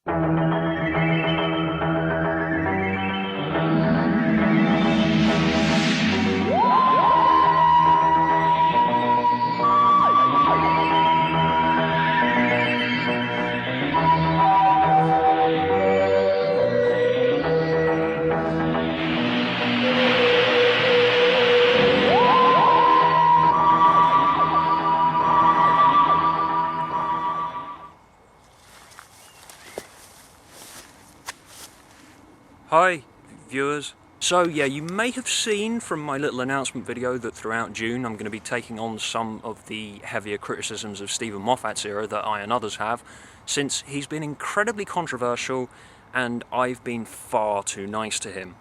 Hi, viewers. So yeah, you may have seen from my little announcement video that throughout June I'm going to be taking on some of the heavier criticisms of Steven Moffat's era that I and others have, since he's been incredibly controversial and I've been far too nice to him.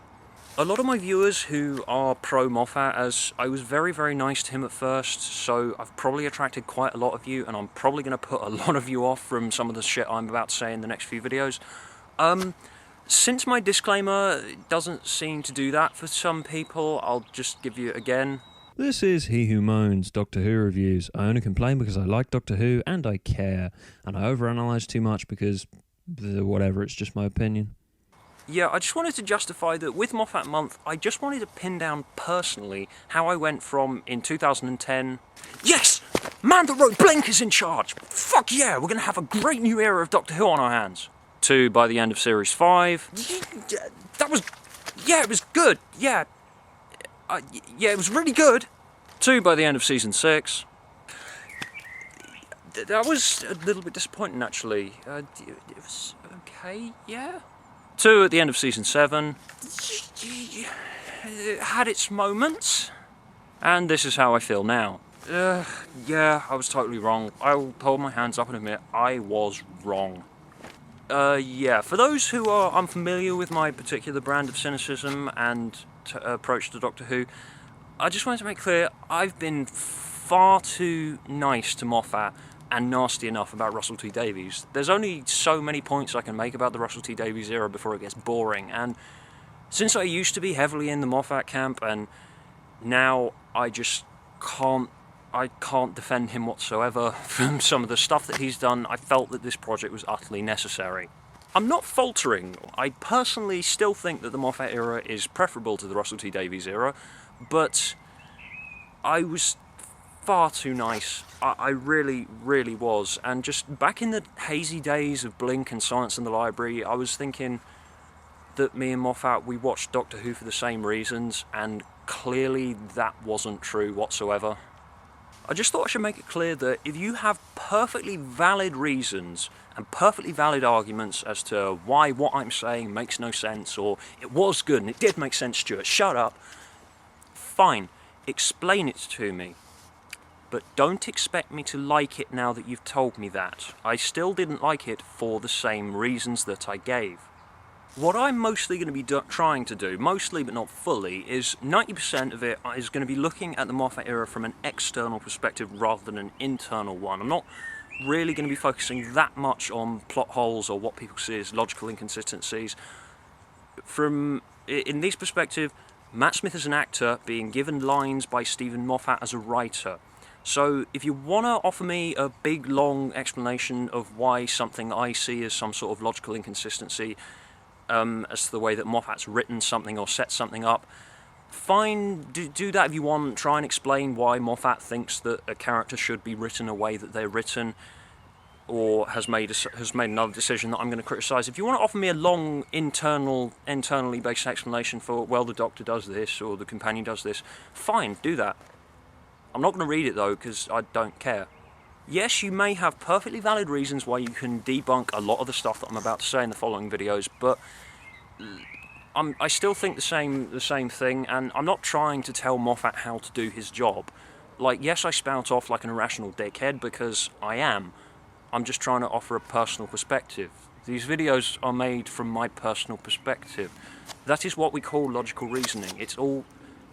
A lot of my viewers who are pro-Moffat, as I was very, very nice to him at first, so I've probably attracted quite a lot of you, and I'm probably going to put a lot of you off from some of the shit I'm about to say in the next few videos. Since my disclaimer doesn't seem to do that for some people, I'll just give you it again. This is He Who Moans Doctor Who reviews. I only complain because I like Doctor Who and I care, and I overanalyze too much because whatever, it's just my opinion. Yeah, I just wanted to justify that with Moffat Month, I just wanted to pin down personally how I went from, in 2010, yes! Man that wrote Blink is in charge! Fuck yeah, we're gonna have a great new era of Doctor Who on our hands! To, by the end of Series 5, that was, yeah, it was good, yeah, it was really good. To, by the end of Season 6, that was a little bit disappointing actually, it was okay, yeah. To, at the end of Season 7, it had its moments, and this is how I feel now. Yeah, I was totally wrong. I'll hold my hands up and admit I was wrong. Yeah, for those who are unfamiliar with my particular brand of cynicism and approach to Doctor Who, I just wanted to make clear I've been far too nice to Moffat and nasty enough about Russell T Davies. There's only so many points I can make about the Russell T Davies era before it gets boring, and since I used to be heavily in the Moffat camp, and now I just can't defend him whatsoever from some of the stuff that he's done. I felt that this project was utterly necessary. I'm not faltering. I personally still think that the Moffat era is preferable to the Russell T Davies era, but I was far too nice. I really, really was. And just back in the hazy days of Blink and Science in the Library, I was thinking that me and Moffat, we watched Doctor Who for the same reasons, and clearly that wasn't true whatsoever. I just thought I should make it clear that if you have perfectly valid reasons and perfectly valid arguments as to why what I'm saying makes no sense, or it was good and it did make sense, Stuart, shut up, fine, explain it to me. But don't expect me to like it now that you've told me that. I still didn't like it for the same reasons that I gave. What I'm mostly going to be trying to do, mostly but not fully, is 90% of it is going to be looking at the Moffat era from an external perspective rather than an internal one. I'm not really going to be focusing that much on plot holes or what people see as logical inconsistencies. In this perspective, Matt Smith as an actor being given lines by Steven Moffat as a writer. So if you want to offer me a big long explanation of why something I see as some sort of logical inconsistency, as to the way that Moffat's written something or set something up, fine, do that if you want. Try and explain why Moffat thinks that a character should be written a way that they're written, or has made another decision that I'm going to criticise. If you want to offer me a long internally based explanation for, well, the Doctor does this or the companion does this, fine, do that. I'm not going to read it though, because I don't care. Yes, you may have perfectly valid reasons why you can debunk a lot of the stuff that I'm about to say in the following videos, but I still think the same thing, and I'm not trying to tell Moffat how to do his job. Like, yes, I spout off like an irrational dickhead, because I am. I'm just trying to offer a personal perspective. These videos are made from my personal perspective. That is what we call logical reasoning. It's all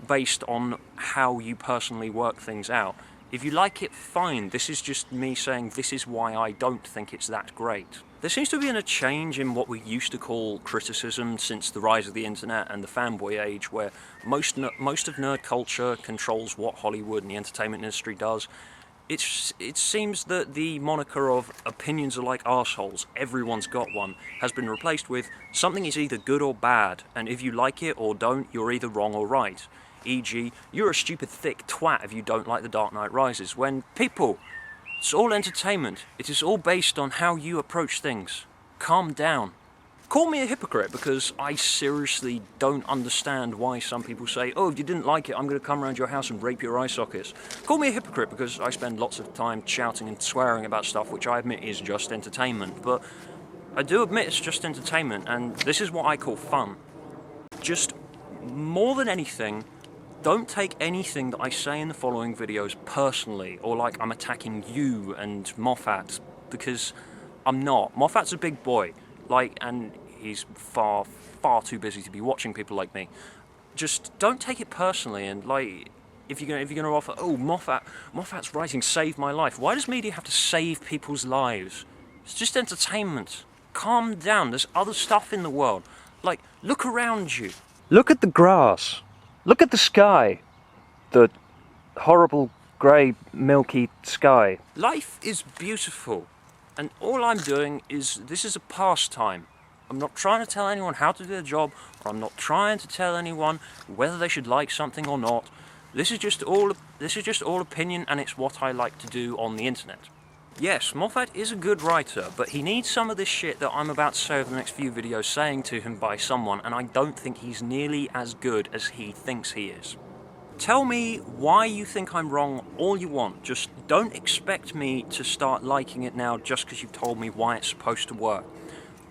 based on how you personally work things out. If you like it, fine. This is just me saying this is why I don't think it's that great. There seems to have been a change in what we used to call criticism since the rise of the internet and the fanboy age, where most of nerd culture controls what Hollywood and the entertainment industry does. It seems that the moniker of opinions are like arseholes, everyone's got one, has been replaced with something is either good or bad, and if you like it or don't, you're either wrong or right. E.g., you're a stupid thick twat if you don't like The Dark Knight Rises, when people, it's all entertainment. It is all based on how you approach things. Calm down. Call me a hypocrite because I seriously don't understand why some people say, oh, if you didn't like it, I'm going to come around your house and rape your eye sockets. Call me a hypocrite because I spend lots of time shouting and swearing about stuff which I admit is just entertainment. But I do admit it's just entertainment, and this is what I call fun. Just more than anything, don't take anything that I say in the following videos personally, or like I'm attacking you and Moffat, because I'm not. Moffat's a big boy. And he's far too busy to be watching people like me. Just don't take it personally, and if you're gonna offer, oh, Moffat's writing saved my life. Why does media have to save people's lives? It's just entertainment. Calm down. There's other stuff in the world. Look around you. Look at the grass. Look at the sky. The horrible grey milky sky. Life is beautiful. And all I'm doing is, this is a pastime. I'm not trying to tell anyone how to do their job, or I'm not trying to tell anyone whether they should like something or not. This is just all opinion, and it's what I like to do on the internet. Yes, Moffat is a good writer, but he needs some of this shit that I'm about to say over the next few videos saying to him by someone, and I don't think he's nearly as good as he thinks he is. Tell me why you think I'm wrong all you want, just don't expect me to start liking it now just because you've told me why it's supposed to work.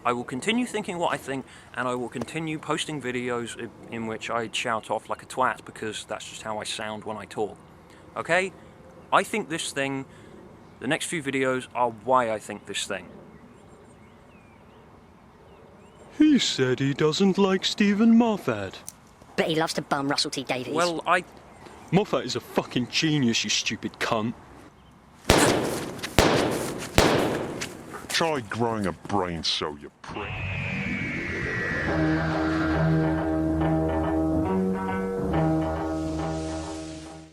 I will continue thinking what I think, and I will continue posting videos in which I shout off like a twat, because that's just how I sound when I talk. Okay? I think this thing. The next few videos are why I think this thing. He said he doesn't like Steven Moffat. But he loves to bum Russell T Davies. Well, Moffat is a fucking genius, you stupid cunt. Try growing a brain cell, you prick.